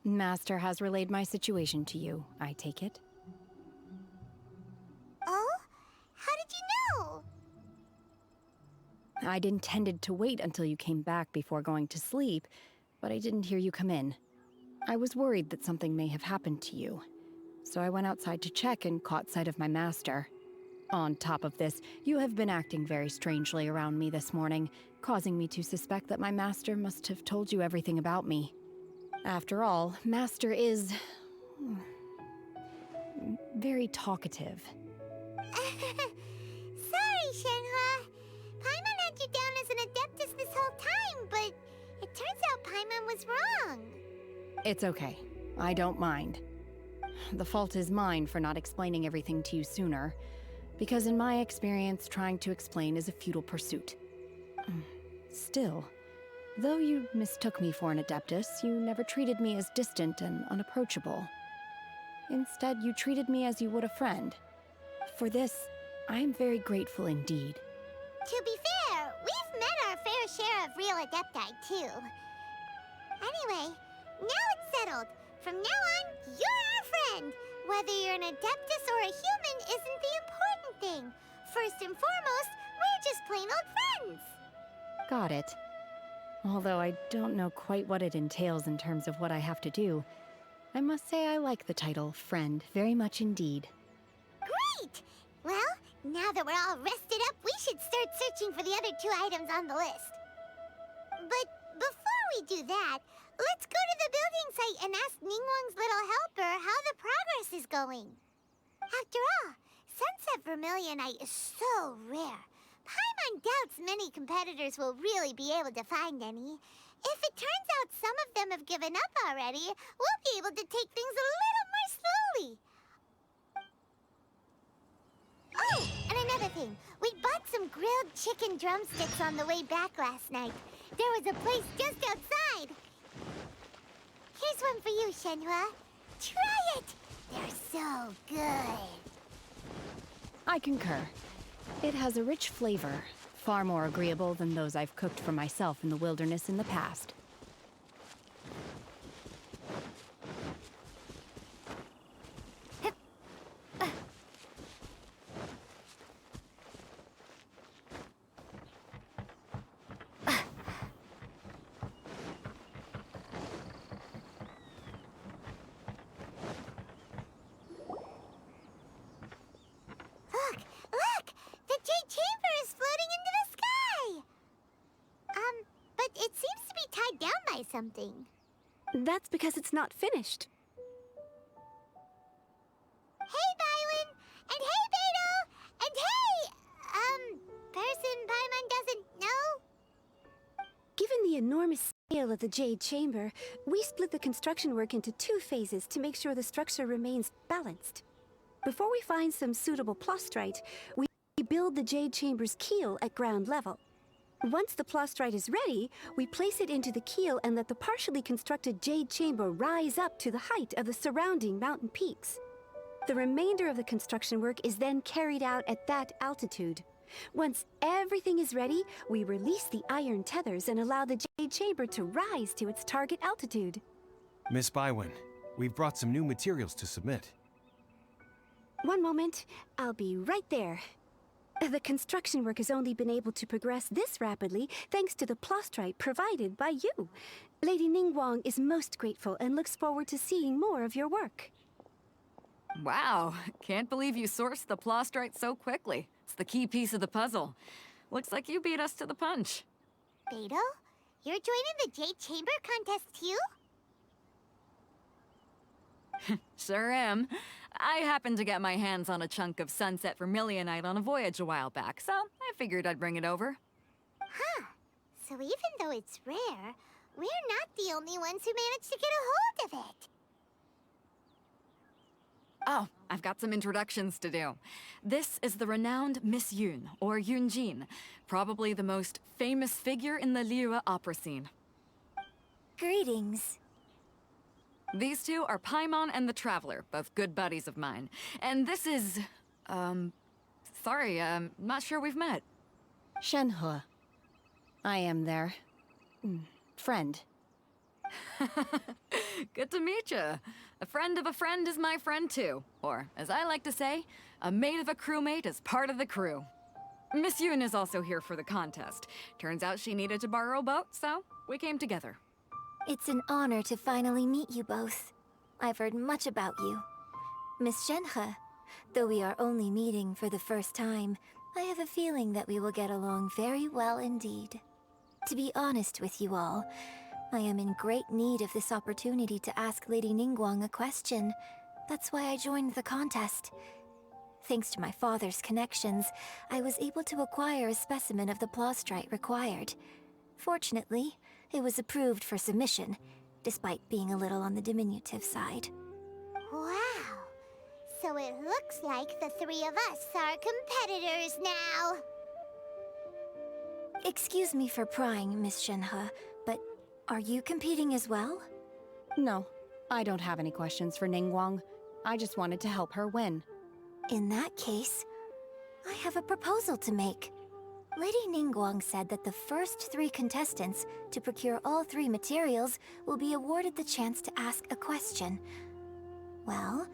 Master has relayed my situation to you, I take it. Oh? How did you know? I'd intended to wait until you came back before going to sleep, but I didn't hear you come in. I was worried that something may have happened to you, so I went outside to check and caught sight of my master. On top of this, you have been acting very strangely around me this morning, causing me to suspect that my master must have told you everything about me. After all, Master is very talkative. Sorry, Shenhua. Paimon had you down as an adeptus this whole time, but it turns out Paimon was wrong. It's okay. I don't mind. The fault is mine for not explaining everything to you sooner, because in my experience, trying to explain is a futile pursuit. Still, though you mistook me for an adeptus, you never treated me as distant and unapproachable. Instead, you treated me as you would a friend. For this, I am very grateful indeed. To be fair, we've met our fair share of real adepti, too. Anyway, now it's settled. From now on, you're our friend. Whether you're an adeptus or a human isn't the important thing. First and foremost, we're just plain old friends. Got it. Although I don't know quite what it entails in terms of what I have to do, I must say I like the title friend very much indeed. Great! Well, now that we're all rested up, we should start searching for the other 2 items on the list. But before we do that, let's go to the building site and ask Ningguang's little helper how the progress is going. After all, Sunset Vermilionite is so rare. Paimon doubts many competitors will really be able to find any. If it turns out some of them have given up already, we'll be able to take things a little more slowly. Oh, and another thing. We bought some grilled chicken drumsticks on the way back last night. There was a place just outside. Here's one for you, Shenhua. Try it! They're so good. I concur. It has a rich flavor, far more agreeable than those I've cooked for myself in the wilderness in the past. Look! The Jade Chamber is floating into the sky! But it seems to be tied down by something. That's because it's not finished. Hey, Bywin! And hey, Beto! And hey! Person Paimon doesn't know? Given the enormous scale of the Jade Chamber, we split the construction work into 2 phases to make sure the structure remains balanced. Before we find some suitable plastrite, we build the Jade Chamber's keel at ground level. Once the plastrite is ready, we place it into the keel and let the partially constructed Jade Chamber rise up to the height of the surrounding mountain peaks. The remainder of the construction work is then carried out at that altitude. Once everything is ready, we release the iron tethers and allow the Jade Chamber to rise to its target altitude. Miss Bywin, we've brought some new materials to submit. One moment, I'll be right there. The construction work has only been able to progress this rapidly thanks to the plastrite provided by you. Lady Ningguang is most grateful and looks forward to seeing more of your work. Wow, can't believe you sourced the plastrite so quickly. It's the key piece of the puzzle. Looks like you beat us to the punch. Beto? You're joining the Jade Chamber contest too? Sure am. I happened to get my hands on a chunk of Sunset Vermilionite on a voyage a while back, so I figured I'd bring it over. Huh. So even though it's rare, we're not the only ones who managed to get a hold of it. Oh, I've got some introductions to do. This is the renowned Miss Yun, or Yunjin, probably the most famous figure in the Liyue opera scene. Greetings. These 2 are Paimon and the Traveler, both good buddies of mine. And this is... sorry, not sure we've met. Shenhua. I am their... friend. Good to meet you. A friend of a friend is my friend too. Or, as I like to say, a mate of a crewmate is part of the crew. Miss Yoon is also here for the contest. Turns out she needed to borrow a boat, so we came together. It's an honor to finally meet you both. I've heard much about you. Miss Shenhe, though we are only meeting for the first time, I have a feeling that we will get along very well indeed. To be honest with you all, I am in great need of this opportunity to ask Lady Ningguang a question. That's why I joined the contest. Thanks to my father's connections, I was able to acquire a specimen of the plaustrite required. Fortunately, it was approved for submission, despite being a little on the diminutive side. Wow. So it looks like the three of us are competitors now. Excuse me for prying, Miss Shenhe, but are you competing as well? No, I don't have any questions for Ningguang. I just wanted to help her win. In that case, I have a proposal to make. Lady Ningguang said that the first 3 contestants to procure all 3 materials will be awarded the chance to ask a question. Well,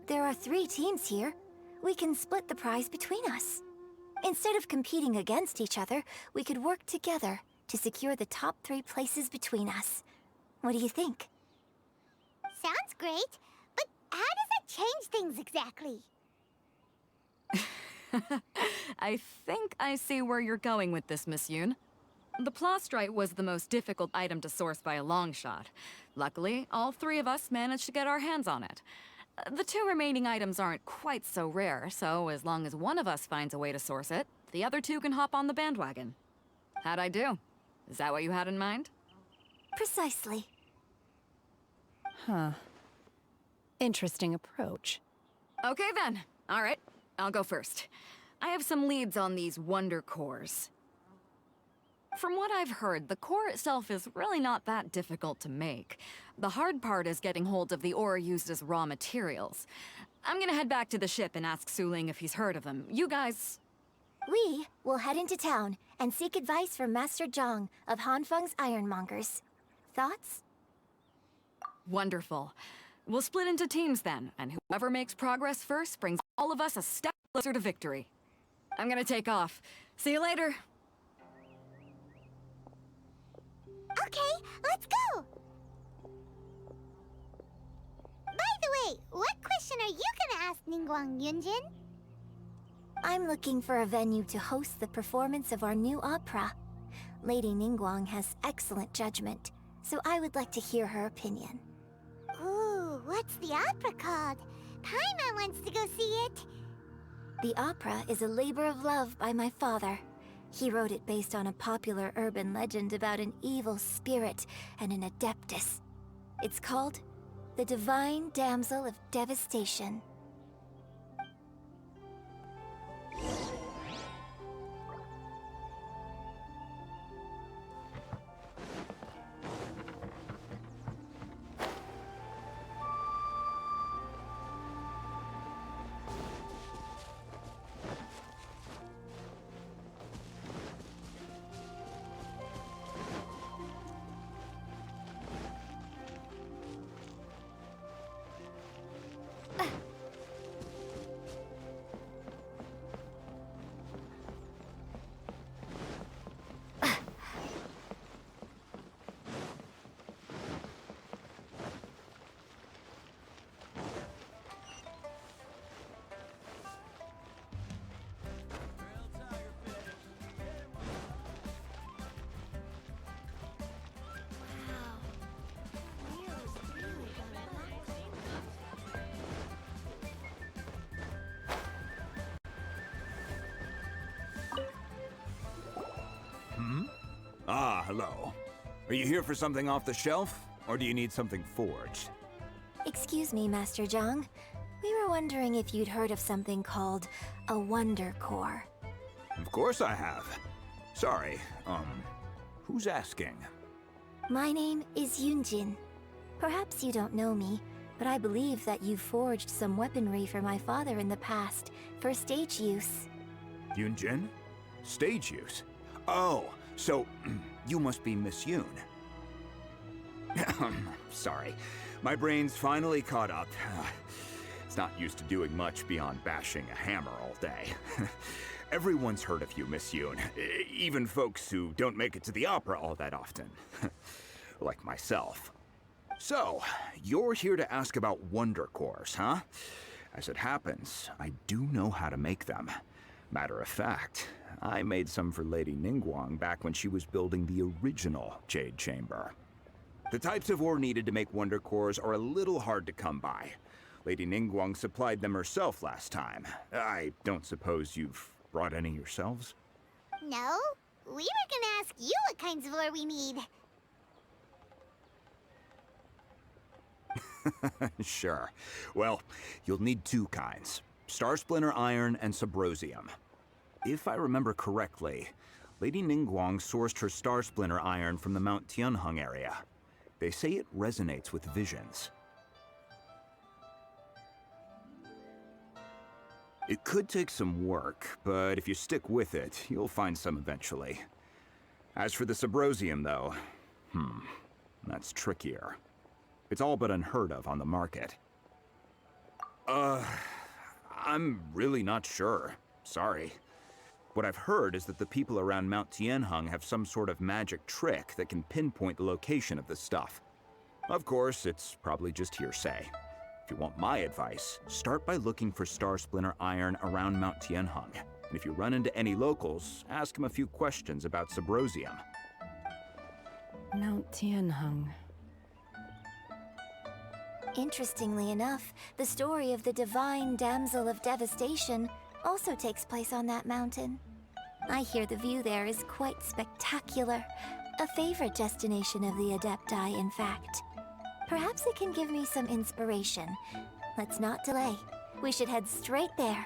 there are 3 teams here. We can split the prize between us. Instead of competing against each other, we could work together to secure the top 3 places between us. What do you think? Sounds great, but how does that change things exactly? I think I see where you're going with this, Miss Yoon. The plaustrite was the most difficult item to source by a long shot. Luckily, all 3 of us managed to get our hands on it. The 2 remaining items aren't quite so rare, so as long as one of us finds a way to source it, the other 2 can hop on the bandwagon. How'd I do? Is that what you had in mind? Precisely. Huh. Interesting approach. Okay then. All right, I'll go first. I have some leads on these wonder cores. From what I've heard, the core itself is really not that difficult to make. The hard part is getting hold of the ore used as raw materials. I'm gonna head back to the ship and ask Suling if he's heard of them. You guys... We will head into town and seek advice from Master Zhang of Hanfeng's Ironmongers. Thoughts? Wonderful. We'll split into teams then, and whoever makes progress first brings all of us a step closer to victory. I'm gonna take off. See you later. Okay, let's go! By the way, what question are you gonna ask Ningguang, Yunjin? I'm looking for a venue to host the performance of our new opera. Lady Ningguang has excellent judgment, so I would like to hear her opinion. Ooh, what's the opera called? Paimon wants to go see it. The opera is a labor of love by my father. He wrote it based on a popular urban legend about an evil spirit and an adeptus. It's called The Divine Damsel of Devastation. Ah, hello. Are you here for something off the shelf, or do you need something forged? Excuse me, Master Zhang. We were wondering if you'd heard of something called a Wonder Core. Of course I have. Sorry, who's asking? My name is Yunjin. Perhaps you don't know me, but I believe that you forged some weaponry for my father in the past, for stage use. Yunjin? Stage use? Oh, so you must be Miss Yoon. Sorry. My brain's finally caught up. It's not used to doing much beyond bashing a hammer all day. Everyone's heard of you, Miss Yoon. Even folks who don't make it to the opera all that often. Like myself. So, you're here to ask about Wonder Cores, huh? As it happens, I do know how to make them. Matter of fact, I made some for Lady Ningguang back when she was building the original Jade Chamber. The types of ore needed to make Wonder Cores are a little hard to come by. Lady Ningguang supplied them herself last time. I don't suppose you've brought any yourselves? No, we were gonna ask you what kinds of ore we need. Sure. Well, you'll need two kinds. Star Splinter Iron and Subrosium. If I remember correctly, Lady Ningguang sourced her Star Splinter Iron from the Mount Tianheng area. They say it resonates with visions. It could take some work, but if you stick with it, you'll find some eventually. As for the Subrosium, though, that's trickier. It's all but unheard of on the market. I'm really not sure. Sorry. What I've heard is that the people around Mount Tianheng have some sort of magic trick that can pinpoint the location of the stuff. Of course, it's probably just hearsay. If you want my advice, start by looking for Star Splinter Iron around Mount Tianheng. And if you run into any locals, ask them a few questions about Subrosium. Mount Tianheng. Interestingly enough, the story of the divine damsel of devastation also takes place on that mountain. I hear the view there is quite spectacular. A favorite destination of the Adepti, in fact. Perhaps it can give me some inspiration. Let's not delay. We should head straight there.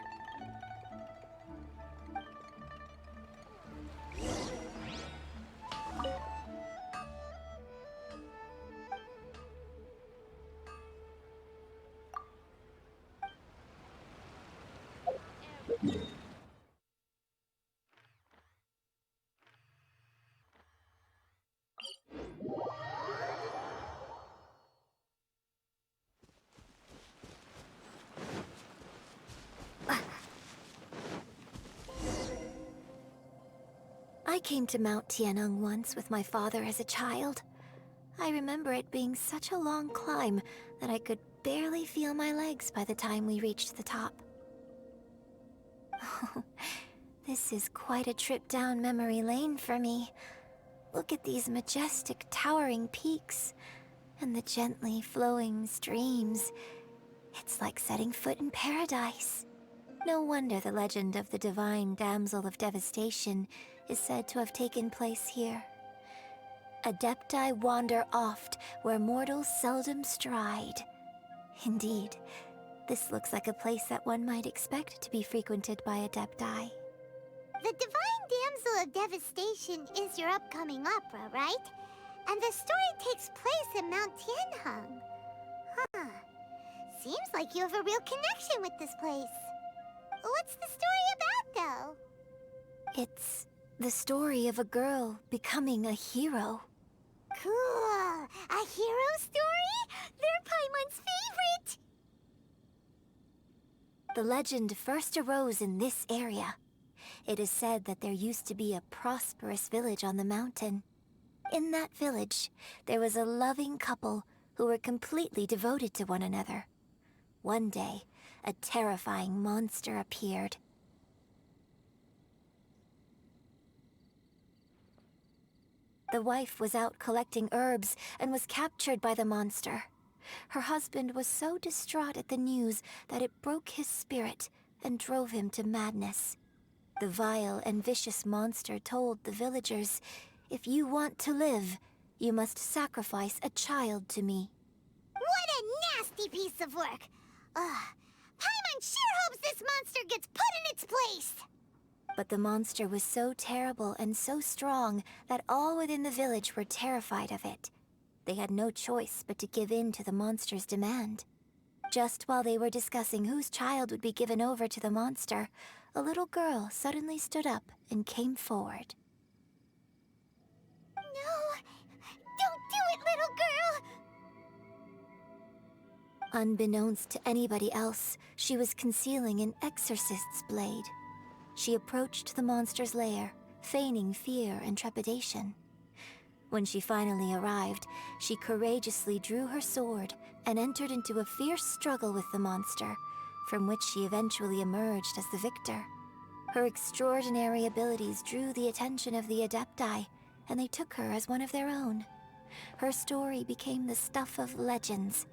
I came to Mount Tianheng once with my father as a child. I remember it being such a long climb that I could barely feel my legs by the time we reached the top. This is quite a trip down memory lane for me. Look at these majestic, towering peaks, and the gently flowing streams. It's like setting foot in paradise. No wonder the legend of the divine damsel of devastation is said to have taken place here. Adepti wander oft where mortals seldom stride. Indeed, this looks like a place that one might expect to be frequented by Adepti. The Divine Damsel of Devastation is your upcoming opera, right? And the story takes place in Mount Tianheng. Huh. Seems like you have a real connection with this place. What's the story about, though? It's the story of a girl becoming a hero. Cool. A hero story? They're Paimon's favorite! The legend first arose in this area. It is said that there used to be a prosperous village on the mountain. In that village, there was a loving couple who were completely devoted to one another. One day, a terrifying monster appeared. The wife was out collecting herbs and was captured by the monster. Her husband was so distraught at the news that it broke his spirit and drove him to madness. The vile and vicious monster told the villagers, "If you want to live, you must sacrifice a child to me." What a nasty piece of work! Paimon sure hopes this monster gets put in its place! But the monster was so terrible and so strong that all within the village were terrified of it. They had no choice but to give in to the monster's demand. Just while they were discussing whose child would be given over to the monster, a little girl suddenly stood up and came forward. No! Don't do it, little girl! Unbeknownst to anybody else, she was concealing an exorcist's blade. She approached the monster's lair, feigning fear and trepidation. When she finally arrived, she courageously drew her sword and entered into a fierce struggle with the monster, from which she eventually emerged as the victor. Her extraordinary abilities drew the attention of the Adepti, and they took her as one of their own. Her story became the stuff of legends.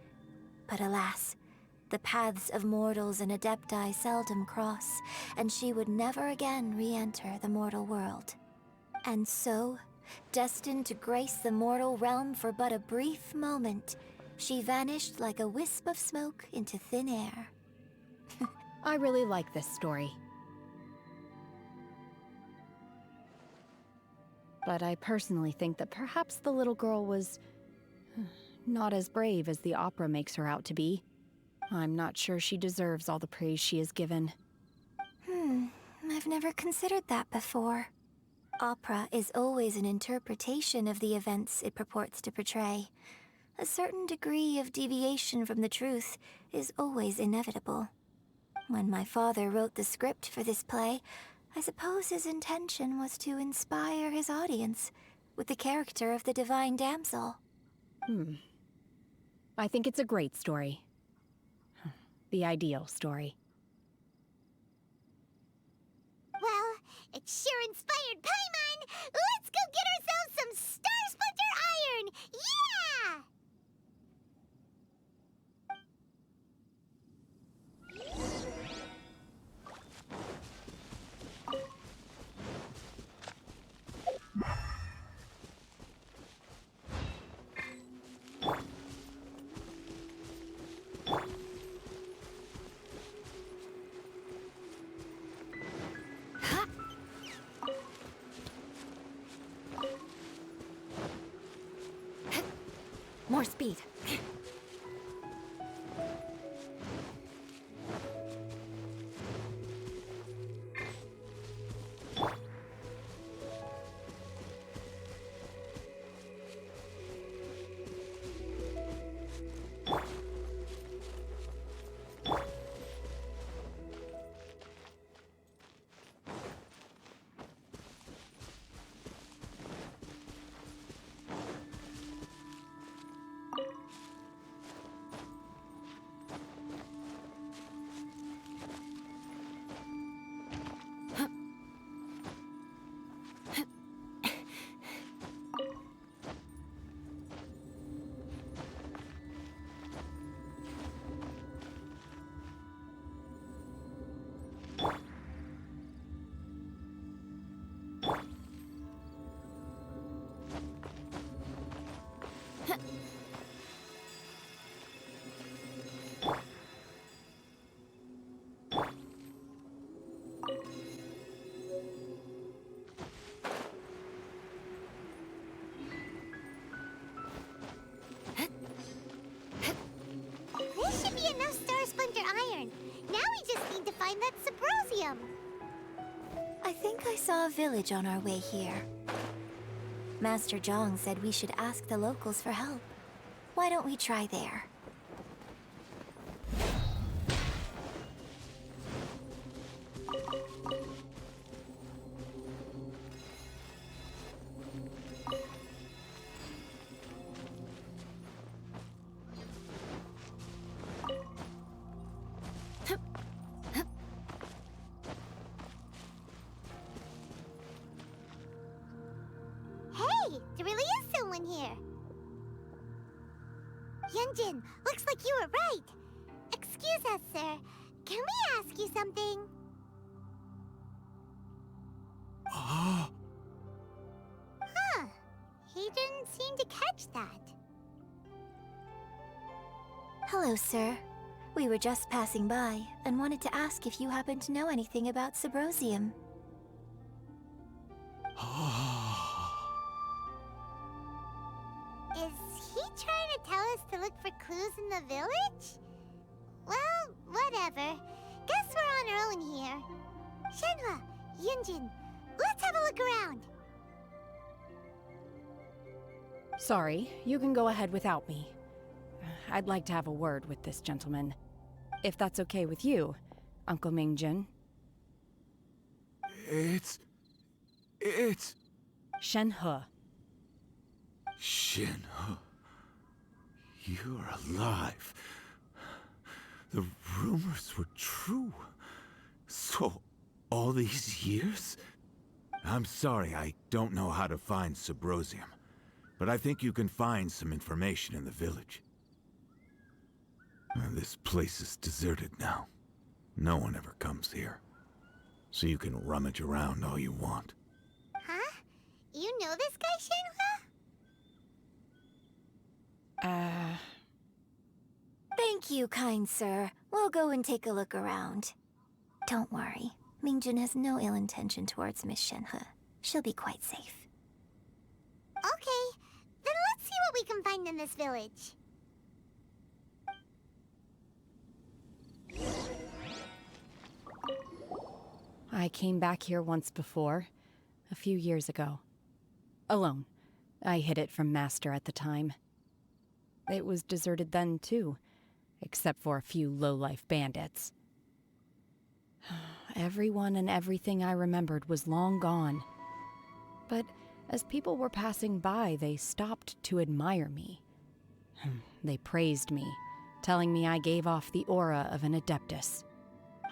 But alas, the paths of mortals and Adepti seldom cross, and she would never again re-enter the mortal world. And so, destined to grace the mortal realm for but a brief moment, she vanished like a wisp of smoke into thin air. I really like this story. But I personally think that perhaps the little girl was not as brave as the opera makes her out to be. I'm not sure she deserves all the praise she is given. I've never considered that before. Opera is always an interpretation of the events it purports to portray. A certain degree of deviation from the truth is always inevitable. When my father wrote the script for this play, I suppose his intention was to inspire his audience with the character of the divine damsel. I think it's a great story. The ideal story. Well, it sure inspired Paimon! Let's go get ourselves some Star Splinter Iron! Yeah! More speed. This should be enough Star Splinter Iron. Now we just need to find that Subrosium. I think I saw a village on our way here. Master Zhang said we should ask the locals for help. Why don't we try there? Hey, there really is someone here. Yunjin, looks like you were right. Excuse us, sir. Can we ask you something? Huh. He didn't seem to catch that. Hello, sir. We were just passing by and wanted to ask if you happen to know anything about Subrosium. Is he trying to tell us to look for clues in the village? Well, whatever. Guess we're on our own here. Shenhua, Yunjin, let's have a look around. Sorry, you can go ahead without me. I'd like to have a word with this gentleman. If that's okay with you, Uncle Mingjin. It's Shen-He. Shin-He. You're alive. The rumors were true. So, all these years? I'm sorry, I don't know how to find Subrosium, but I think you can find some information in the village. This place is deserted now. No one ever comes here. So you can rummage around all you want. Huh? You know this guy, Shenhua? Thank you, kind sir. We'll go and take a look around. Don't worry. Mingjun has no ill intention towards Miss Shenhe. She'll be quite safe. Okay, then let's see what we can find in this village. I came back here once before, a few years ago. Alone. I hid it from Master at the time. It was deserted then, too, except for a few low-life bandits. Everyone and everything I remembered was long gone. But as people were passing by, they stopped to admire me. They praised me, telling me I gave off the aura of an Adeptus.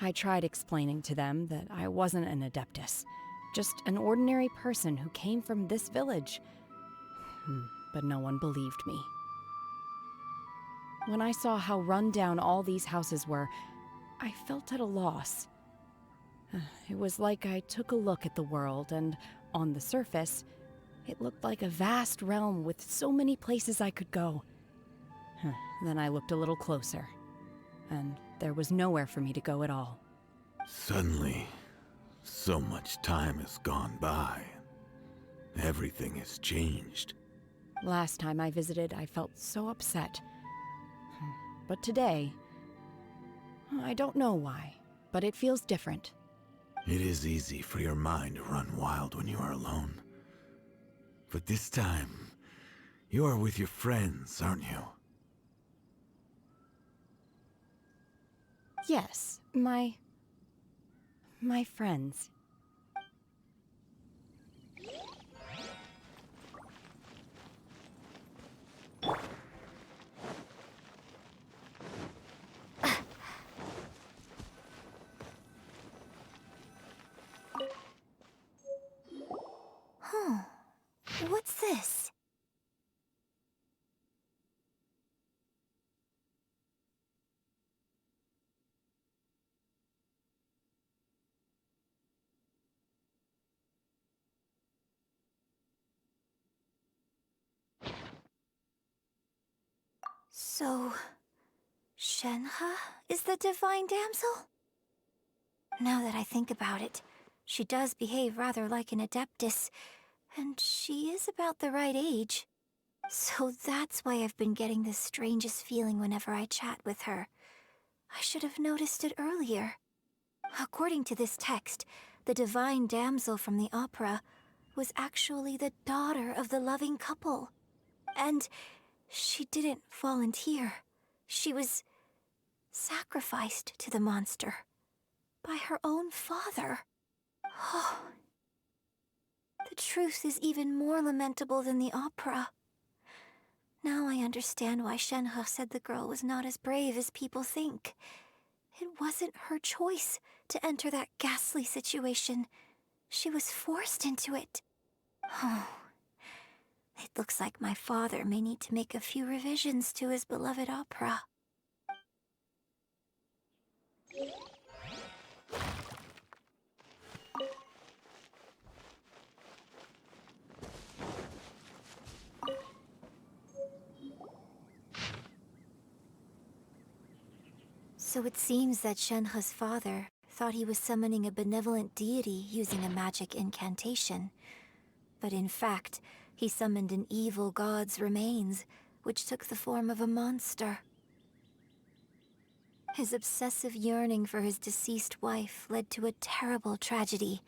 I tried explaining to them that I wasn't an Adeptus, just an ordinary person who came from this village. But no one believed me. When I saw how run down all these houses were, I felt at a loss. It was like I took a look at the world, and on the surface, it looked like a vast realm with so many places I could go. Then I looked a little closer, and there was nowhere for me to go at all. Suddenly, so much time has gone by. Everything has changed. Last time I visited, I felt so upset. But today, I don't know why, but it feels different. It is easy for your mind to run wild when you are alone. But this time, you are with your friends, aren't you? Yes, my friends. What's this? So, Shenhe is the divine damsel? Now that I think about it, she does behave rather like an Adeptus, and she is about the right age. So that's why I've been getting the strangest feeling whenever I chat with her. I should have noticed it earlier. According to this text, the divine damsel from the opera was actually the daughter of the loving couple. And she didn't volunteer. She was sacrificed to the monster by her own father. Oh, the truth is even more lamentable than the opera. Now I understand why Shenhe said the girl was not as brave as people think. It wasn't her choice to enter that ghastly situation. She was forced into it. Oh, it looks like my father may need to make a few revisions to his beloved opera. So it seems that Shenhe's father thought he was summoning a benevolent deity using a magic incantation. But in fact, he summoned an evil god's remains, which took the form of a monster. His obsessive yearning for his deceased wife led to a terrible tragedy.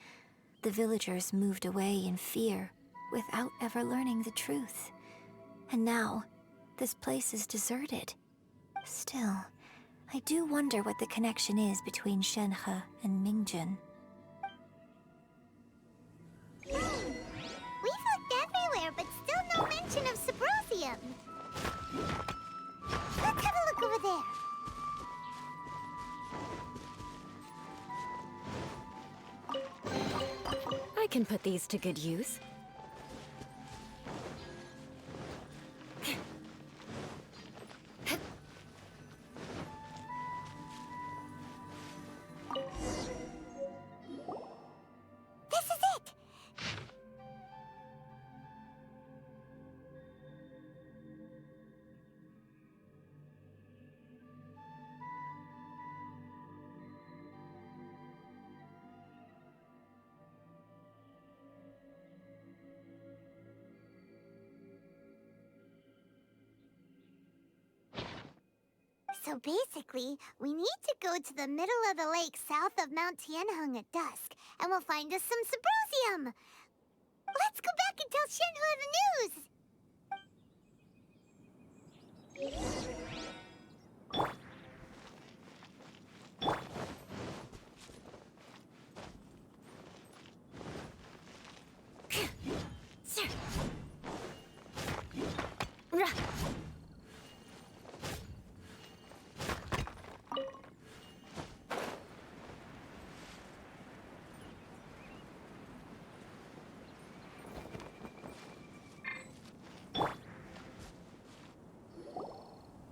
The villagers moved away in fear, without ever learning the truth. And now, this place is deserted. Still, I do wonder what the connection is between Shenhe and Mingjun. We've looked everywhere, but still no mention of Sabrosium. Let's have a look over there. I can put these to good use. This is it! So basically, we need to go to the middle of the lake south of Mount Tianheng at dusk, and we'll find us some Sabrosium! Let's go back and tell Shenhua the news!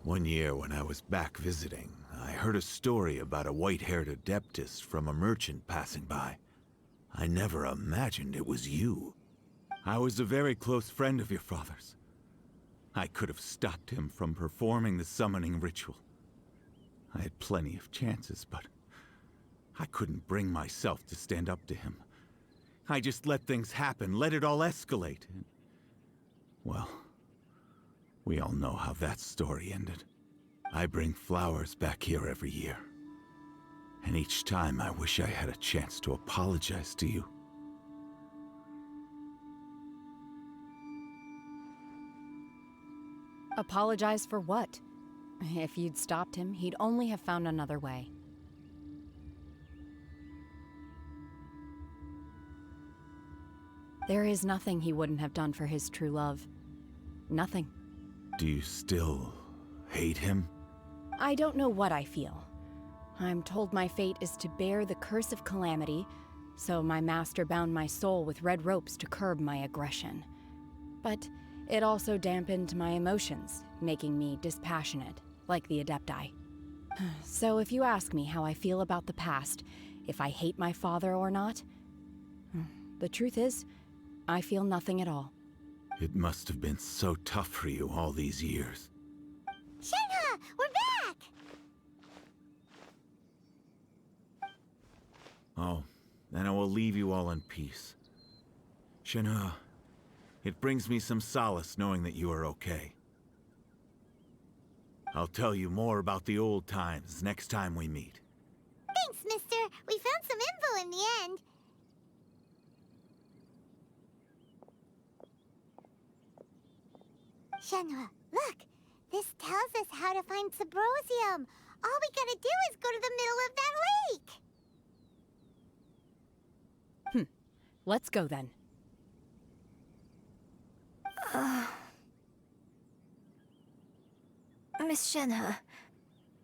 One year when I was back visiting, I heard a story about a white-haired adeptess from a merchant passing by. I never imagined it was you. I was a very close friend of your father's. I could have stopped him from performing the summoning ritual. I had plenty of chances, but I couldn't bring myself to stand up to him. I just let things happen, let it all escalate. And, well, we all know how that story ended. I bring flowers back here every year. And each time I wish I had a chance to apologize to you. Apologize for what? If you'd stopped him, he'd only have found another way. There is nothing he wouldn't have done for his true love. Nothing. Do you still hate him? I don't know what I feel. I'm told my fate is to bear the curse of calamity, so my master bound my soul with red ropes to curb my aggression. But it also dampened my emotions, making me dispassionate, like the Adepti. So if you ask me how I feel about the past, if I hate my father or not, the truth is, I feel nothing at all. It must have been so tough for you all these years. Shenhua, we're back! Oh, then I will leave you all in peace. Shenhua, it brings me some solace knowing that you are okay. I'll tell you more about the old times next time we meet. Thanks, mister. We found some info in the end. Shenhua, look! This tells us how to find Sabrosium. All we gotta do is go to the middle of that lake! Let's go then. Miss Shenhe,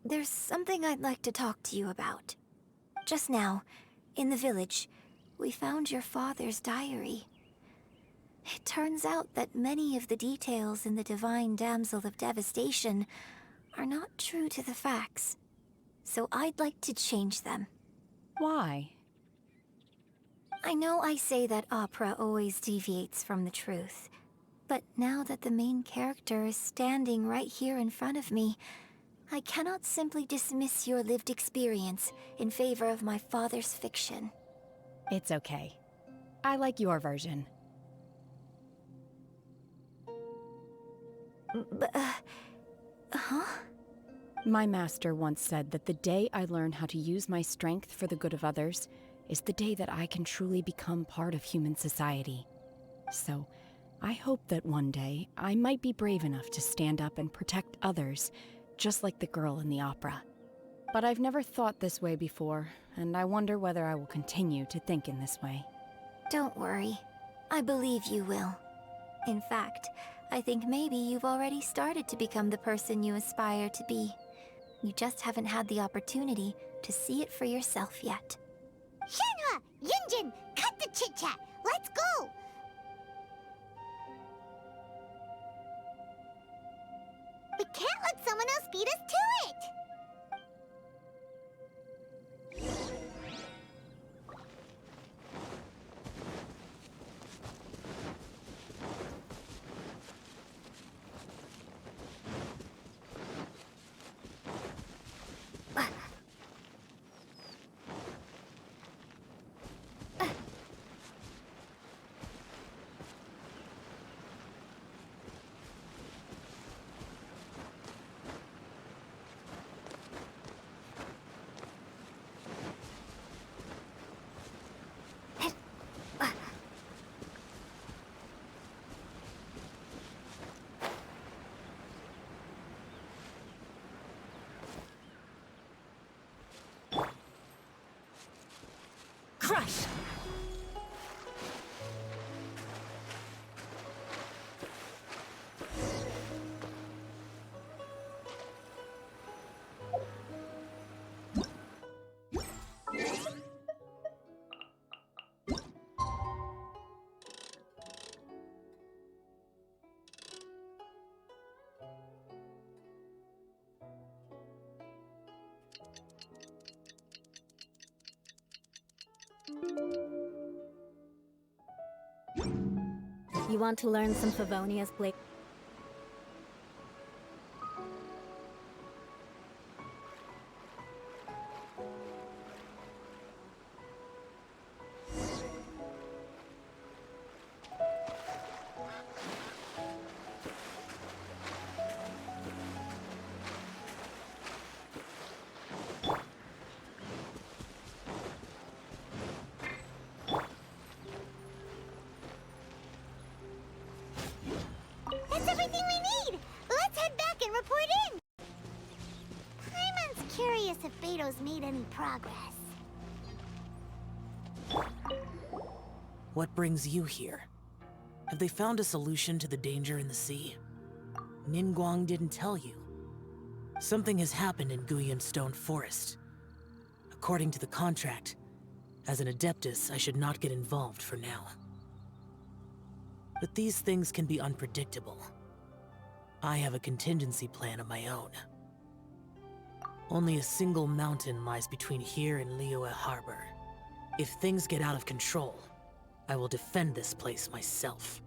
there's something I'd like to talk to you about. Just now, in the village, we found your father's diary. It turns out that many of the details in the Divine Damsel of Devastation are not true to the facts. So I'd like to change them. Why? I know I say that opera always deviates from the truth, but now that the main character is standing right here in front of me, I cannot simply dismiss your lived experience in favor of my father's fiction. It's okay. I like your version. Huh? My master once said that the day I learn how to use my strength for the good of others is the day that I can truly become part of human society. So, I hope that one day I might be brave enough to stand up and protect others, just like the girl in the opera. But I've never thought this way before, and I wonder whether I will continue to think in this way. Don't worry. I believe you will. In fact, I think maybe you've already started to become the person you aspire to be. You just haven't had the opportunity to see it for yourself yet. Shenhua! Yunjin! Cut the chit-chat! Let's go! We can't let someone else beat us to it! Crush! You want to learn some Favonia's Blake? That's everything we need! Let's head back and report in! Paimon's curious if Beto's made any progress. What brings you here? Have they found a solution to the danger in the sea? Ningguang didn't tell you. Something has happened in Guyan Stone Forest. According to the contract, as an Adeptus, I should not get involved for now. But these things can be unpredictable. I have a contingency plan of my own. Only a single mountain lies between here and Liyue Harbor. If things get out of control, I will defend this place myself.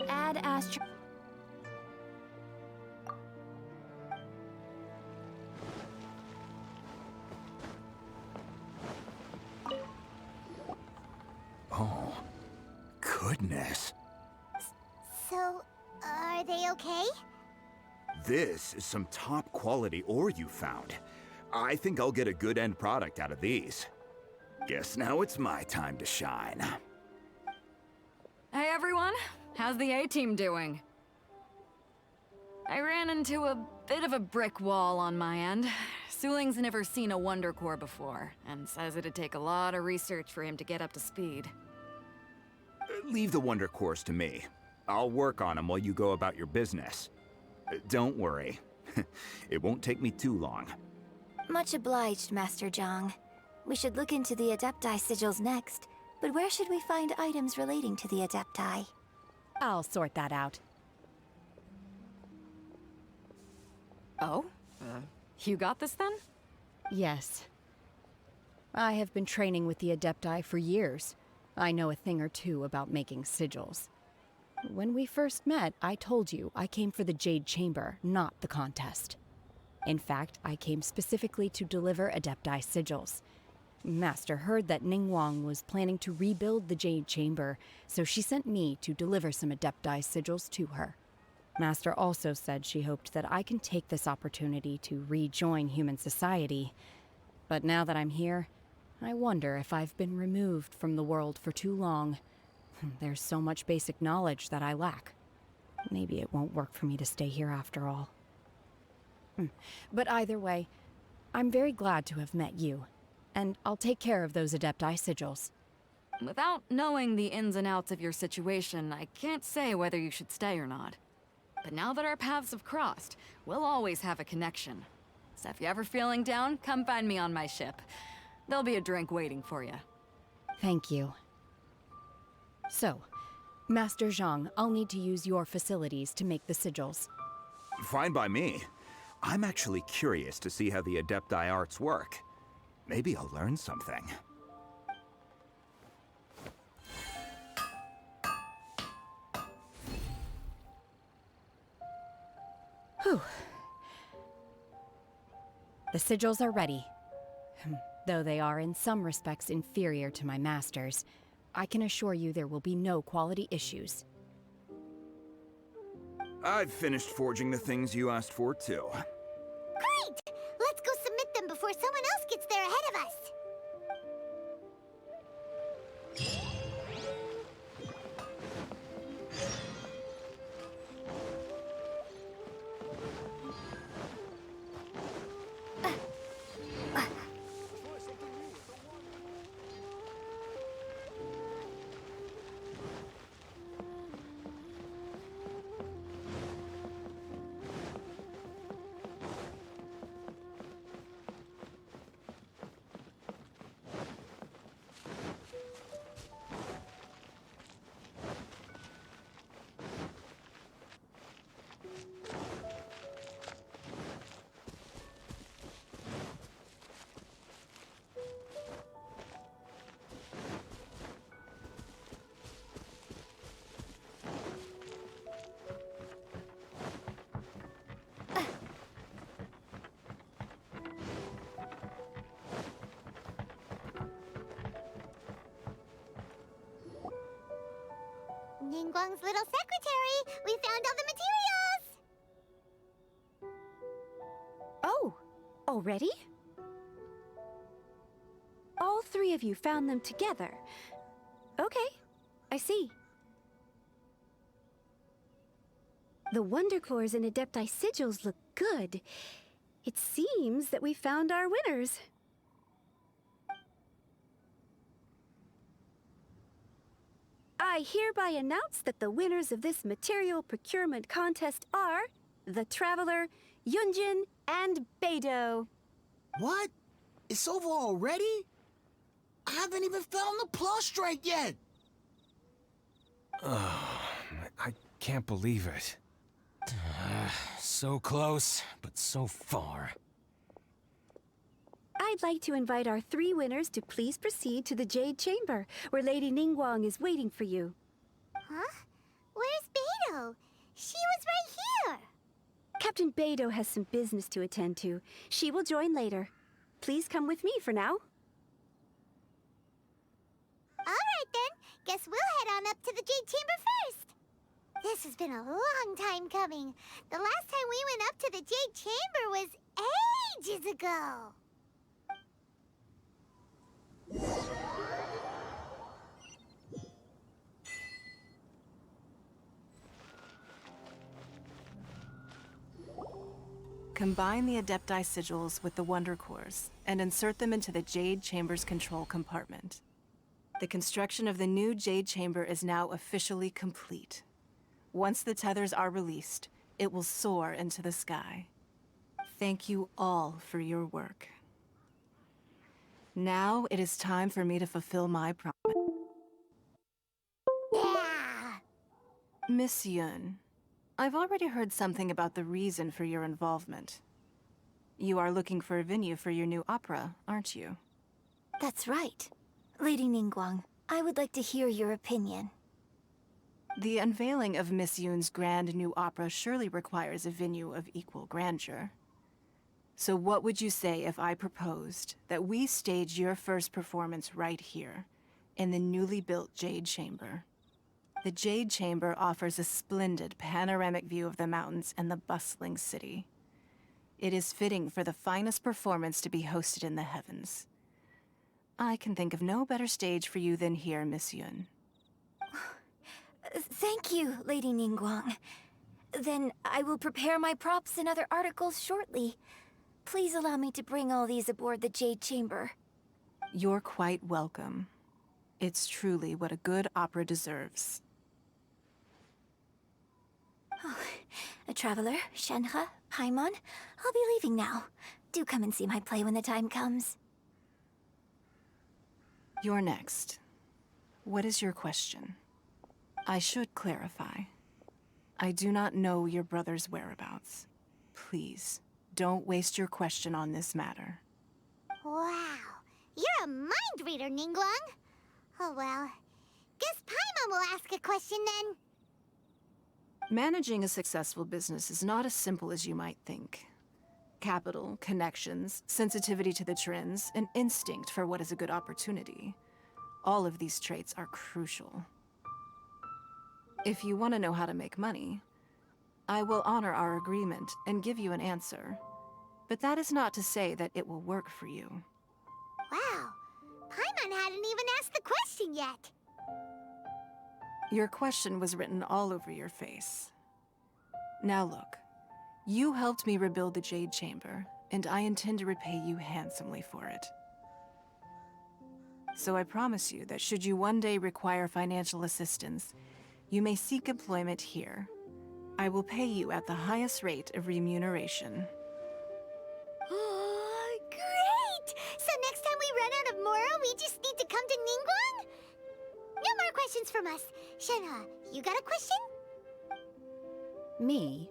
Add Astro. Oh, goodness. So, are they okay? This is some top quality ore you found. I think I'll get a good end product out of these. Guess now it's my time to shine. Hey everyone, how's the A-team doing? I ran into a bit of a brick wall on my end. Suling's never seen a Wonder Core before, and says it'd take a lot of research for him to get up to speed. Leave the Wonder Cores to me. I'll work on them while you go about your business. Don't worry. It won't take me too long. Much obliged, Master Zhang. We should look into the Adepti sigils next, but where should we find items relating to the Adepti? I'll sort that out. Oh? You got this then? Yes. I have been training with the Adepti for years. I know a thing or two about making sigils. When we first met, I told you I came for the Jade Chamber, not the contest. In fact, I came specifically to deliver Adepti sigils. Master heard that Ningguang was planning to rebuild the Jade Chamber, so she sent me to deliver some Adepti sigils to her. Master also said she hoped that I can take this opportunity to rejoin human society. But now that I'm here, I wonder if I've been removed from the world for too long. There's so much basic knowledge that I lack. Maybe it won't work for me to stay here after all. But either way, I'm very glad to have met you, and I'll take care of those Adepti sigils. Without knowing the ins and outs of your situation, I can't say whether you should stay or not. But now that our paths have crossed, we'll always have a connection. So if you're ever feeling down, come find me on my ship. There'll be a drink waiting for you. Thank you. So, Master Zhang, I'll need to use your facilities to make the sigils. Fine by me. I'm actually curious to see how the Adepti arts work. Maybe I'll learn something. Whew. The sigils are ready. Though they are in some respects inferior to my master's, I can assure you there will be no quality issues. I've finished forging the things you asked for, too. Great! Let's go submit them before someone else gets there ahead of us. Ningguang's little secretary! We found all the materials! Oh, already? All three of you found them together. Okay, I see. The Wonder Cores and Adepti sigils look good. It seems that we found our winners. I hereby announce that the winners of this material procurement contest are the Traveler, Yunjin, and Beidou. What? It's over already? I haven't even found the plush-strike yet! I can't believe it. So close, but so far. I'd like to invite our three winners to please proceed to the Jade Chamber, where Lady Ningguang is waiting for you. Huh? Where's Beidou? She was right here! Captain Beidou has some business to attend to. She will join later. Please come with me for now. Alright then, guess we'll head on up to the Jade Chamber first! This has been a long time coming. The last time we went up to the Jade Chamber was ages ago. Combine the Adepti sigils with the Wonder Cores and insert them into the Jade Chamber's control compartment. The construction of the new Jade Chamber is now officially complete. Once the tethers are released, it will soar into the sky. Thank you all for your work. Now it is time for me to fulfill my promise. Yeah! Miss Yun, I've already heard something about the reason for your involvement. You are looking for a venue for your new opera, aren't you? That's right. Lady Ningguang, I would like to hear your opinion. The unveiling of Miss Yun's grand new opera surely requires a venue of equal grandeur. So what would you say if I proposed that we stage your first performance right here, in the newly built Jade Chamber? The Jade Chamber offers a splendid panoramic view of the mountains and the bustling city. It is fitting for the finest performance to be hosted in the heavens. I can think of no better stage for you than here, Miss Yun. Thank you, Lady Ningguang. Then I will prepare my props and other articles shortly. Please allow me to bring all these aboard the Jade Chamber. You're quite welcome. It's truly what a good opera deserves. A traveler, Shenhe, Paimon, I'll be leaving now. Do come and see my play when the time comes. You're next. What is your question? I should clarify. I do not know your brother's whereabouts. Please, don't waste your question on this matter. Wow, you're a mind reader, Ningguang. Oh well, guess Paimon will ask a question then. Managing a successful business is not as simple as you might think. Capital, connections, sensitivity to the trends, and instinct for what is a good opportunity. All of these traits are crucial. If you want to know how to make money, I will honor our agreement and give you an answer. But that is not to say that it will work for you. Wow, Paimon hadn't even asked the question yet. Your question was written all over your face. Now look, you helped me rebuild the Jade Chamber, and I intend to repay you handsomely for it. So I promise you that should you one day require financial assistance, you may seek employment here. I will pay you at the highest rate of remuneration. Oh, great! So next time we run out of Mora, we just need to come to Ningguang? No more questions from us. Shenhe, you got a question? Me?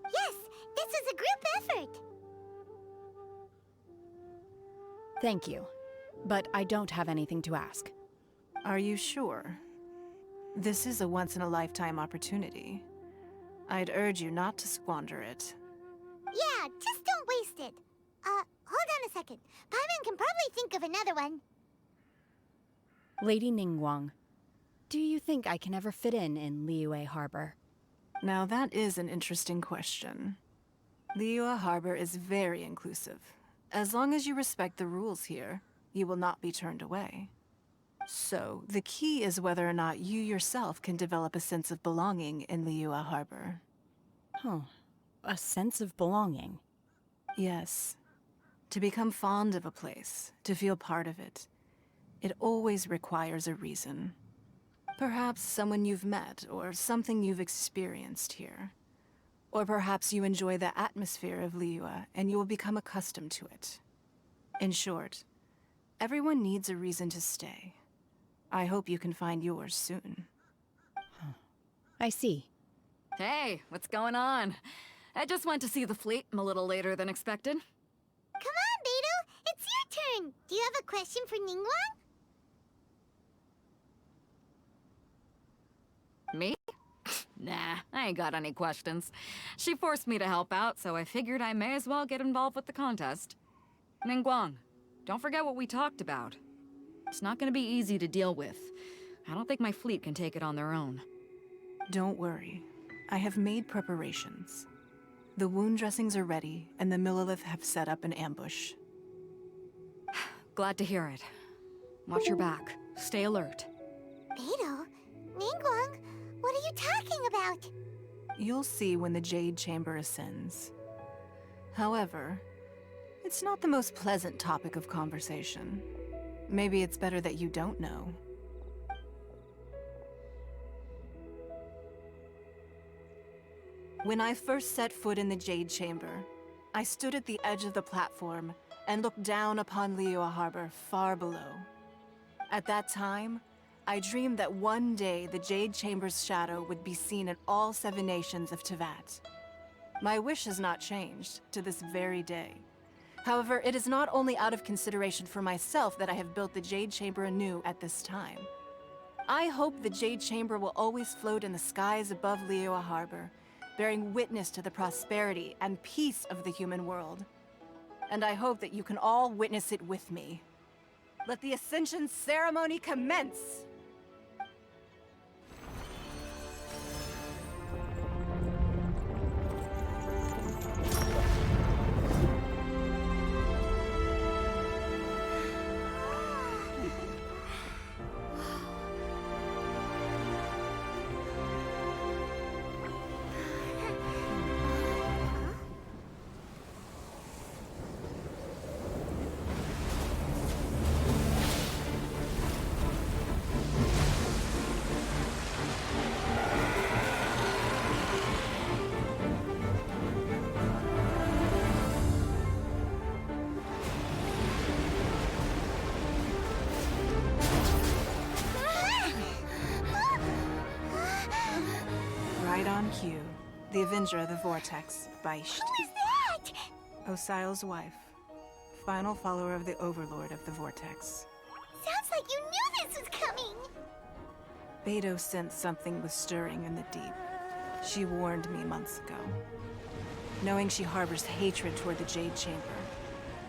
Yes, this is a group effort. Thank you. But I don't have anything to ask. Are you sure? This is a once-in-a-lifetime opportunity. I'd urge you not to squander it. Yeah, just don't waste it. Hold on a second. Paimon can probably think of another one. Lady Ningguang, do you think I can ever fit in Liyue Harbor? Now that is an interesting question. Liyue Harbor is very inclusive. As long as you respect the rules here, you will not be turned away. So, the key is whether or not you yourself can develop a sense of belonging in Liyue Harbor. Huh. A sense of belonging. Yes. To become fond of a place, to feel part of it, it always requires a reason. Perhaps someone you've met, or something you've experienced here. Or perhaps you enjoy the atmosphere of Liyue, and you will become accustomed to it. In short, everyone needs a reason to stay. I hope you can find yours soon. I see. Hey, what's going on? I just went to see the fleet. I'm a little later than expected. Come on, Beidou! It's your turn! Do you have a question for Ningguang? Me? Nah, I ain't got any questions. She forced me to help out, so I figured I may as well get involved with the contest. Ningguang, don't forget what we talked about. It's not gonna be easy to deal with. I don't think my fleet can take it on their own. Don't worry. I have made preparations. The wound dressings are ready, and the Millilith have set up an ambush. Glad to hear it. Watch your back. Stay alert. Beidou? Ningguang? What are you talking about? You'll see when the Jade Chamber ascends. However, it's not the most pleasant topic of conversation. Maybe it's better that you don't know. When I first set foot in the Jade Chamber, I stood at the edge of the platform and looked down upon Liyue Harbor far below. At that time, I dreamed that one day the Jade Chamber's shadow would be seen in all 7 nations of Teyvat. My wish has not changed to this very day. However, it is not only out of consideration for myself that I have built the Jade Chamber anew at this time. I hope the Jade Chamber will always float in the skies above Liyue Harbor, bearing witness to the prosperity and peace of the human world. And I hope that you can all witness it with me. Let the Ascension ceremony commence! Right on cue. The Avenger of the Vortex, Beisht. Who is that? Osial's wife. Final follower of the Overlord of the Vortex. Sounds like you knew this was coming! Beidou sensed something was stirring in the deep. She warned me months ago. Knowing she harbors hatred toward the Jade Chamber,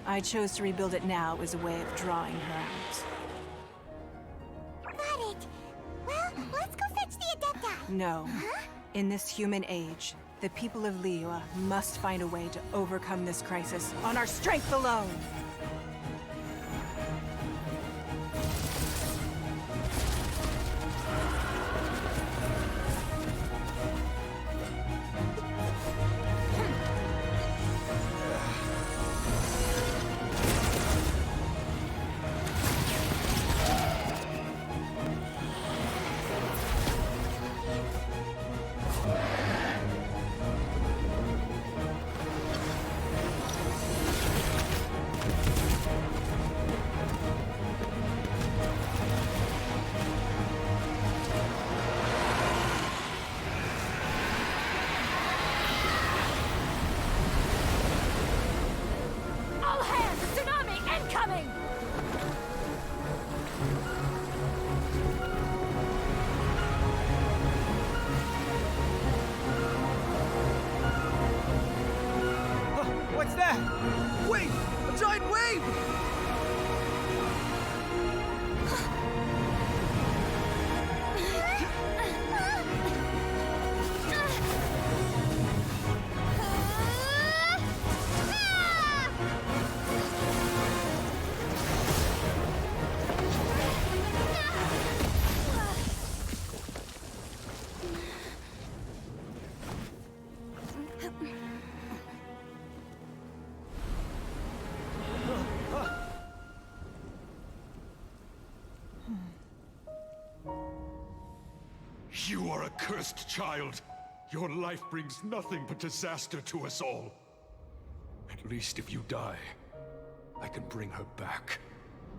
I chose to rebuild it now as a way of drawing her out. Got it. Well, let's go fetch the Adepti. No. Huh? In this human age, the people of Liyue must find a way to overcome this crisis on our strength alone! All hands! Tsunami incoming! What's that? Wait! A giant wave! You are a cursed child. Your life brings nothing but disaster to us all. At least if you die, I can bring her back.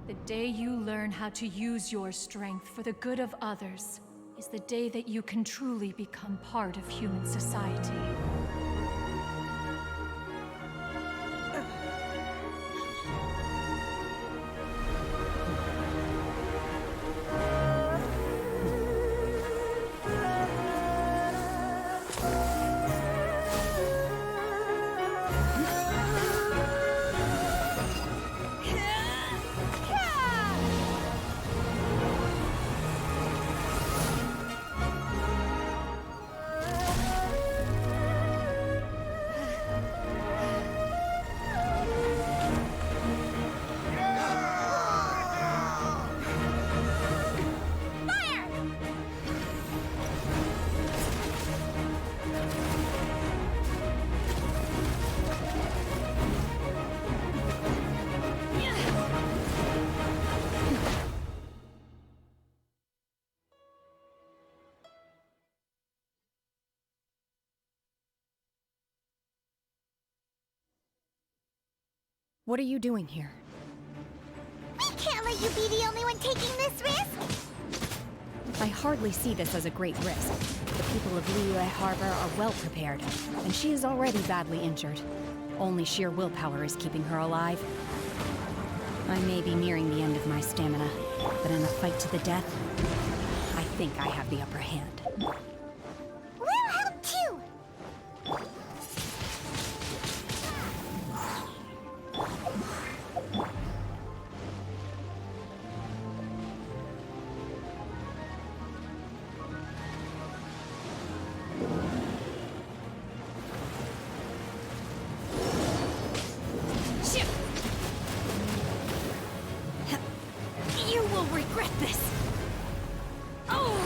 The day you learn how to use your strength for the good of others is the day that you can truly become part of human society. What are you doing here? We can't let you be the only one taking this risk! I hardly see this as a great risk. The people of Liyue Harbor are well prepared, and she is already badly injured. Only sheer willpower is keeping her alive. I may be nearing the end of my stamina, but in a fight to the death, I think I have the upper hand. We'll help too! You will regret this! Oh!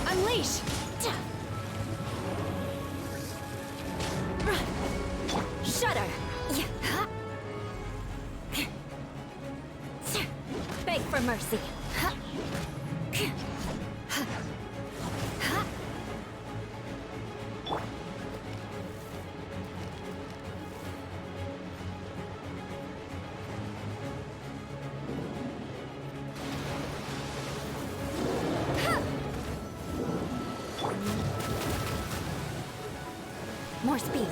Unleash! Shudder! Beg for mercy. More speed.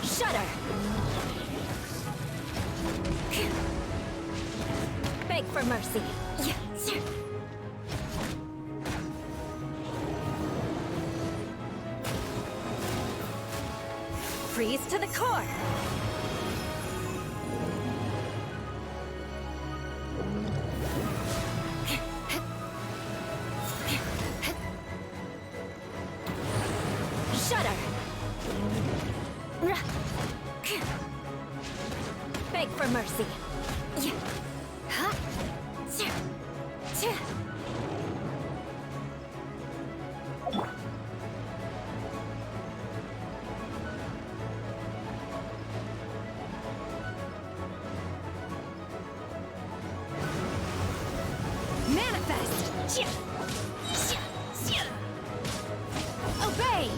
Shudder! Beg for mercy. Freeze to the core! Shudder! Beg for mercy. Manifest! Obey!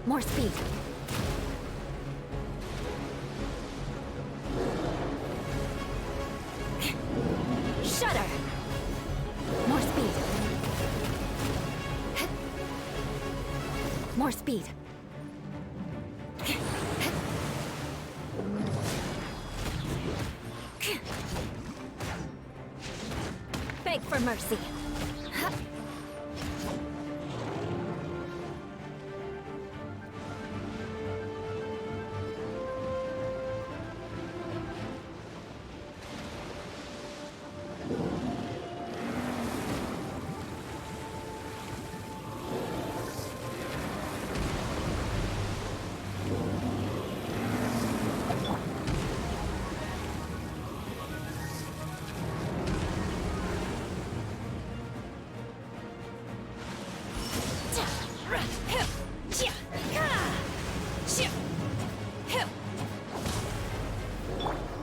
More speed. Shudder! More speed. More speed. Beg for mercy.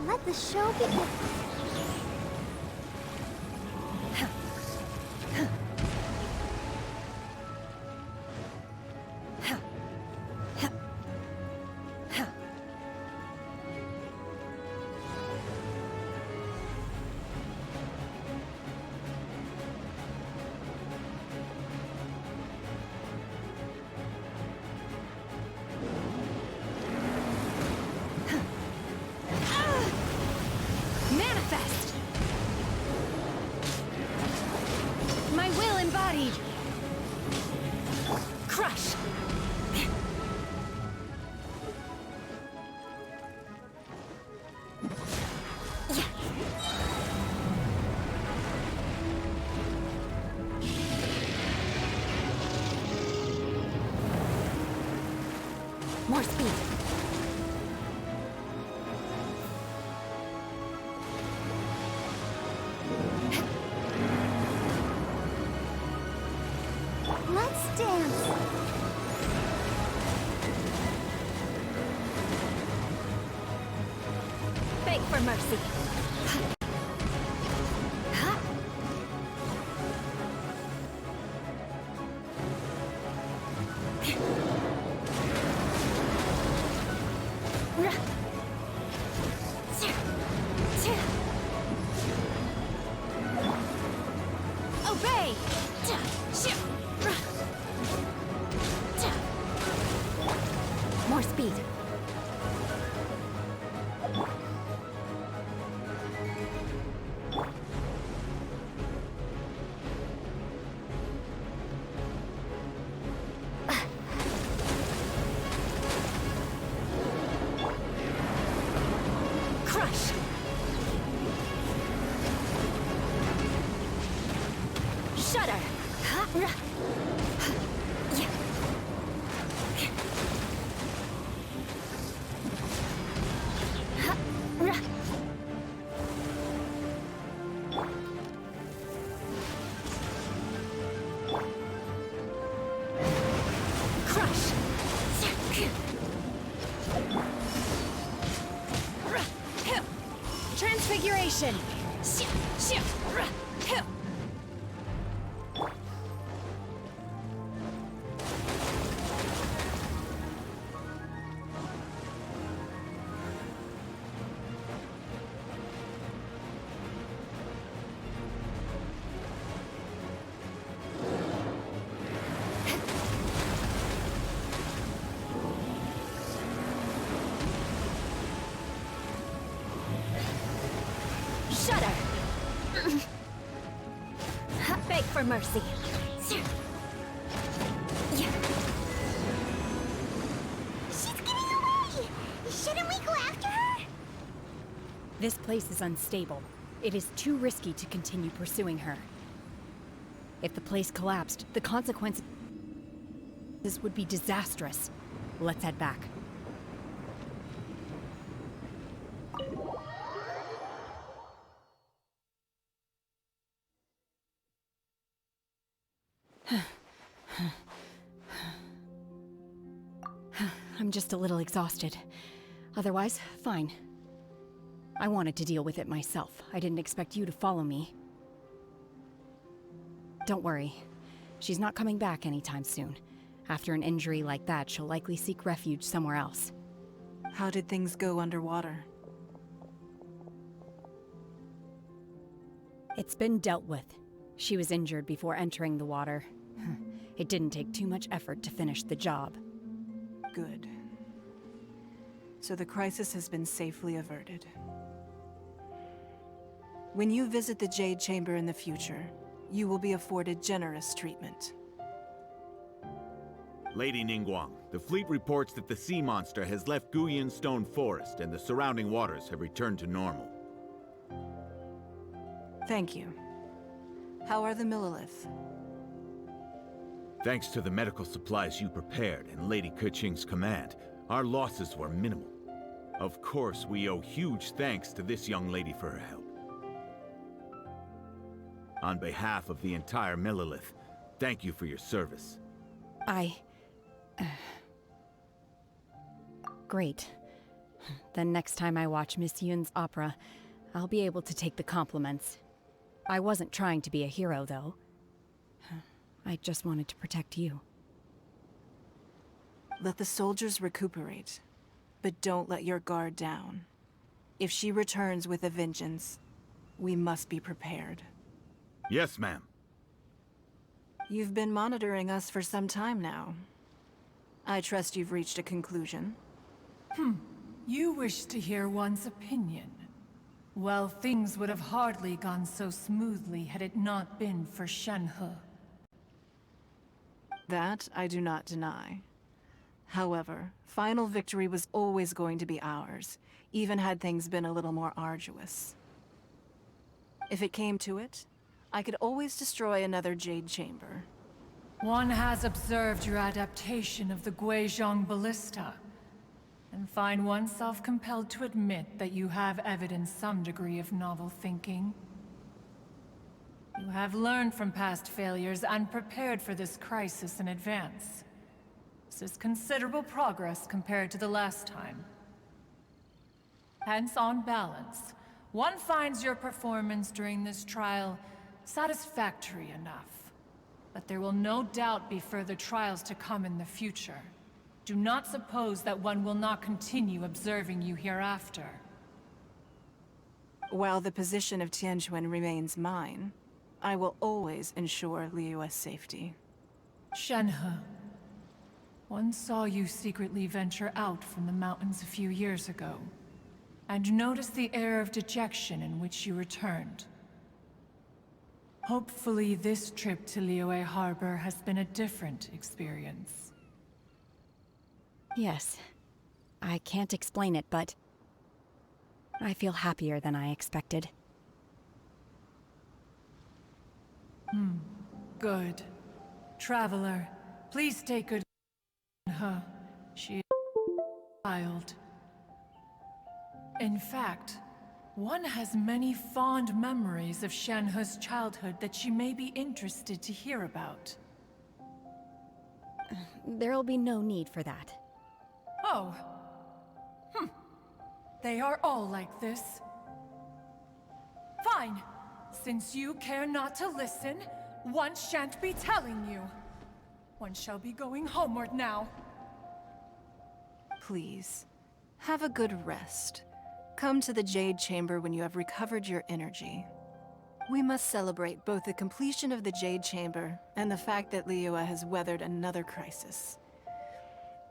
Let the show begin. Manifest! My will embodied! Crush! More speed. Let's dance. for mercy. Obey! More speed. Crush! Shudder! Crush! Transfiguration! Shudder! Beg for mercy. She's getting away! Shouldn't we go after her? This place is unstable. It is too risky to continue pursuing her. If the place collapsed, the consequences would be disastrous. Let's head back. I'm just a little exhausted. Otherwise, fine. I wanted to deal with it myself. I didn't expect you to follow me. Don't worry. She's not coming back anytime soon. After an injury like that, she'll likely seek refuge somewhere else. How did things go underwater? It's been dealt with. She was injured before entering the water. It didn't take too much effort to finish the job. Good. So the crisis has been safely averted. When you visit the Jade Chamber in the future, you will be afforded generous treatment. Lady Ningguang, the fleet reports that the sea monster has left Guyun Stone Forest and the surrounding waters have returned to normal. Thank you. How are the Millilith? Thanks to the medical supplies you prepared and Lady Keqing's command, our losses were minimal. Of course, we owe huge thanks to this young lady for her help. On behalf of the entire Millilith, thank you for your service. Great. Then next time I watch Miss Yun's opera, I'll be able to take the compliments. I wasn't trying to be a hero, though. I just wanted to protect you. Let the soldiers recuperate, but don't let your guard down. If she returns with a vengeance, we must be prepared. Yes, ma'am. You've been monitoring us for some time now. I trust you've reached a conclusion. You wish to hear one's opinion. Well, things would have hardly gone so smoothly had it not been for Shenhe. That I do not deny. However, final victory was always going to be ours, even had things been a little more arduous. If it came to it, I could always destroy another Jade Chamber. One has observed your adaptation of the Guizhong Ballista, and find oneself compelled to admit that you have evidenced some degree of novel thinking. You have learned from past failures and prepared for this crisis in advance. This is considerable progress compared to the last time. Hence, on balance, one finds your performance during this trial satisfactory enough. But there will no doubt be further trials to come in the future. Do not suppose that one will not continue observing you hereafter. While the position of Tianquan remains mine, I will always ensure Liyue's safety. Shenhe, one saw you secretly venture out from the mountains a few years ago, and noticed the air of dejection in which you returned. Hopefully this trip to Liyue Harbor has been a different experience. Yes. I can't explain it, but I feel happier than I expected. Good. Traveler, please take good care of her. She is a child. In fact, one has many fond memories of Shenhe's childhood that she may be interested to hear about. There'll be no need for that. Oh. They are all like this. Fine. Since you care not to listen, one shan't be telling you. One shall be going homeward now. Please, have a good rest. Come to the Jade Chamber when you have recovered your energy. We must celebrate both the completion of the Jade Chamber and the fact that Liyue has weathered another crisis.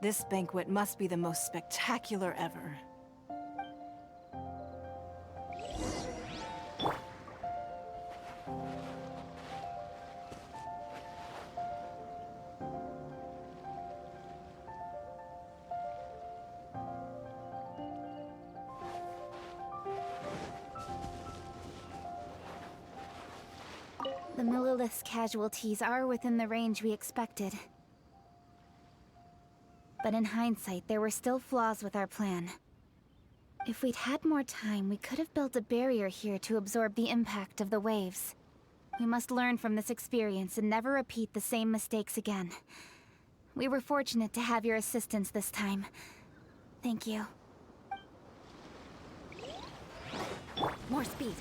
This banquet must be the most spectacular ever. The Millilith's casualties are within the range we expected. But in hindsight, there were still flaws with our plan. If we'd had more time, we could have built a barrier here to absorb the impact of the waves. We must learn from this experience and never repeat the same mistakes again. We were fortunate to have your assistance this time. Thank you. More speed.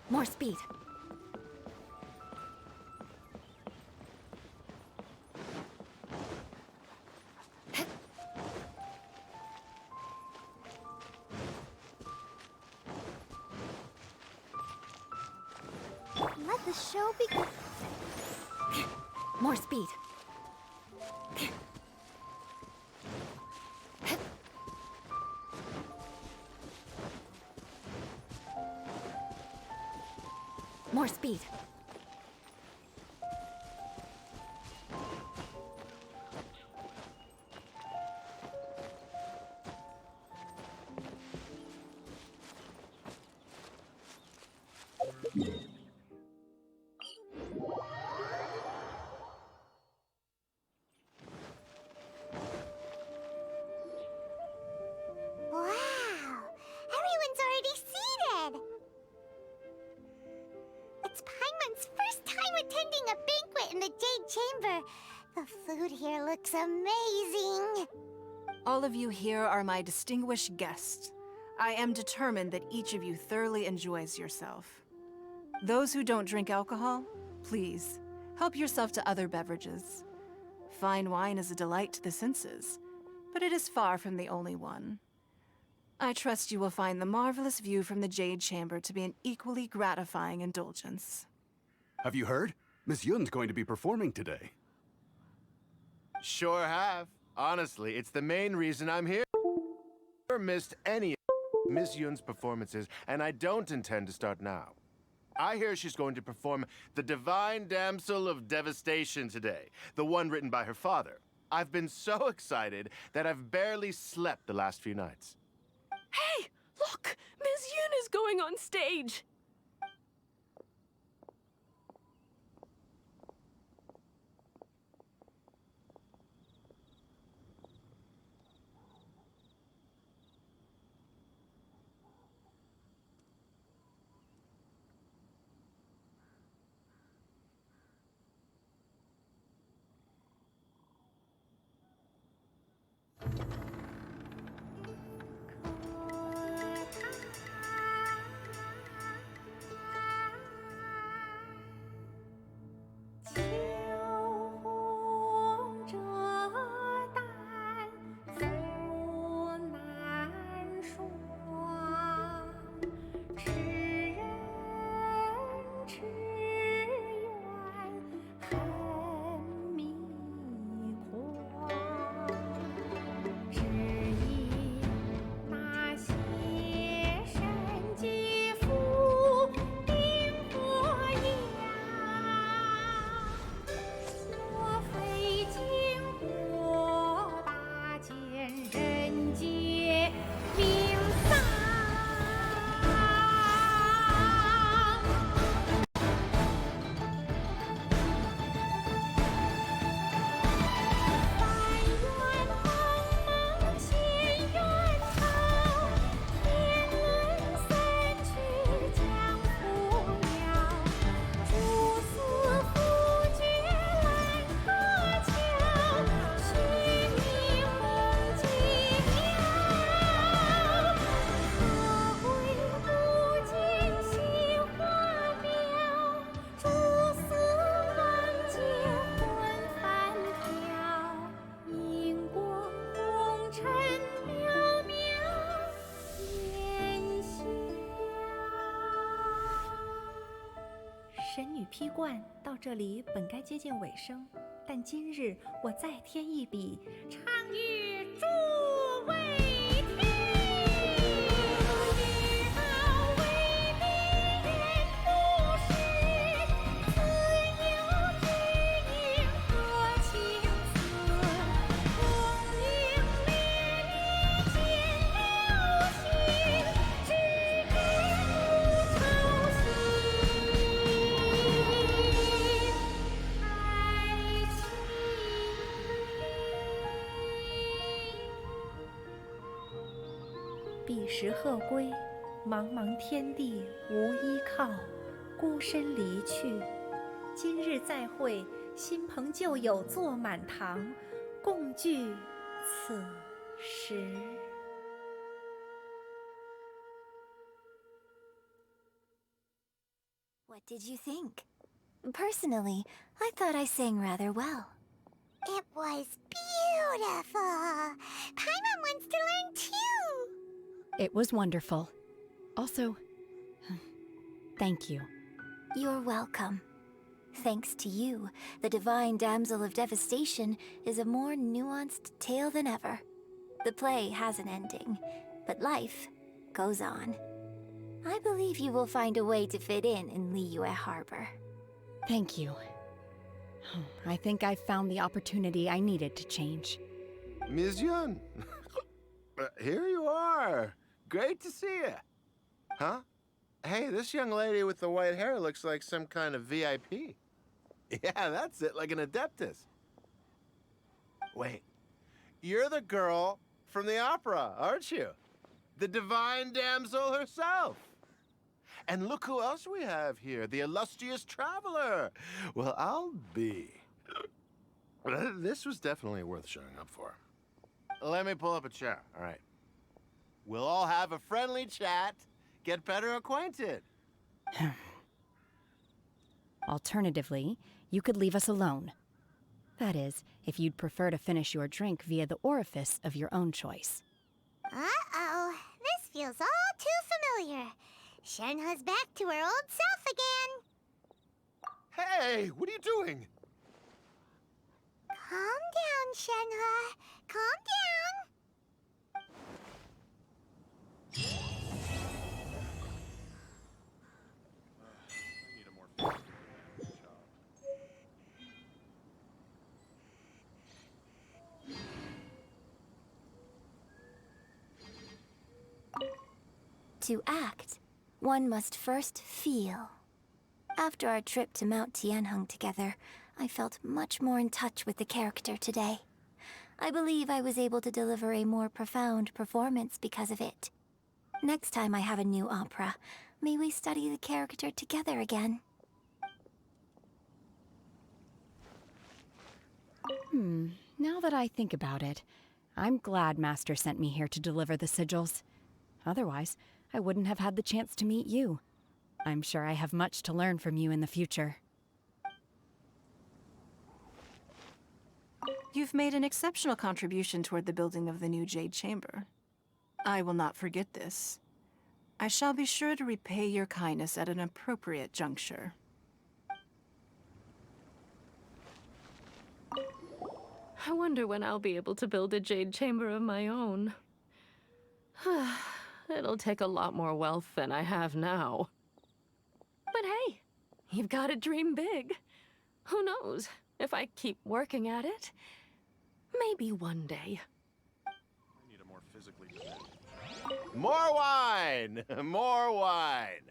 More speed. Let the show begin. More speed. More speed. it in the Jade Chamber. The food here looks amazing. All of you here are my distinguished guests. I am determined that each of you thoroughly enjoys yourself. Those who don't drink alcohol, please, help yourself to other beverages. Fine wine is a delight to the senses, but it is far from the only one. I trust you will find the marvelous view from the Jade Chamber to be an equally gratifying indulgence. Have you heard? Miss Yun's going to be performing today. Sure have. Honestly, it's the main reason I'm here. Never missed any of Miss Yun's performances, and I don't intend to start now. I hear she's going to perform The Divine Damsel of Devastation today, the one written by her father. I've been so excited that I've barely slept the last few nights. Hey, look! Miss Yun is going on stage!神女披冠到这里本该接近尾声，但今日我再添一笔，唱与诸位听。日后为敌人不识，自有知音和情思。红缨烈烈见了心，只知不酬心。彼时鹤归，茫茫天地无依靠，孤身离去。今日再会，新朋旧友坐满堂，共聚此时。What did you think? Personally, I thought I sang rather well. It was beautiful. Paimon wants to learn too. It was wonderful. Also, thank you. You're welcome. Thanks to you, the Divine Damsel of Devastation is a more nuanced tale than ever. The play has an ending, but life goes on. I believe you will find a way to fit in Liyue Harbor. Thank you. I think I've found the opportunity I needed to change. Ms. Yun, here you are. Great to see you. Huh? Hey, this young lady with the white hair looks like some kind of VIP. Yeah, that's it, like an Adeptus. Wait, you're the girl from the opera, aren't you? The Divine Damsel herself. And look who else we have here, the illustrious traveler. Well, I'll be. This was definitely worth showing up for. Let me pull up a chair, all right? We'll all have a friendly chat, get better acquainted. Alternatively, you could leave us alone. That is, if you'd prefer to finish your drink via the orifice of your own choice. Uh-oh, this feels all too familiar. Shenhe's back to her old self again. Hey, what are you doing? Calm down, Shenhe. Calm down. To act, one must first feel. After our trip to Mount Tianheng together, I felt much more in touch with the character today. I believe I was able to deliver a more profound performance because of it. Next time I have a new opera, may we study the character together again. Now that I think about it, I'm glad Master sent me here to deliver the sigils. Otherwise, I wouldn't have had the chance to meet you. I'm sure I have much to learn from you in the future. You've made an exceptional contribution toward the building of the new Jade Chamber. I will not forget this. I shall be sure to repay your kindness at an appropriate juncture. I wonder when I'll be able to build a Jade Chamber of my own. It'll take a lot more wealth than I have now. But hey, you've got to dream big. Who knows? If I keep working at it, maybe one day. I need a more physically fit. More wine! More wine!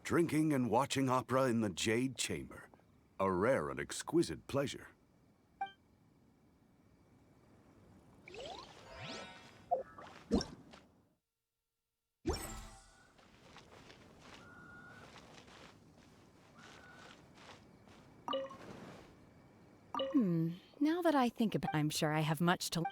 Drinking and watching opera in the Jade Chamber. A rare and exquisite pleasure. Now that I think about it, I'm sure I have much to...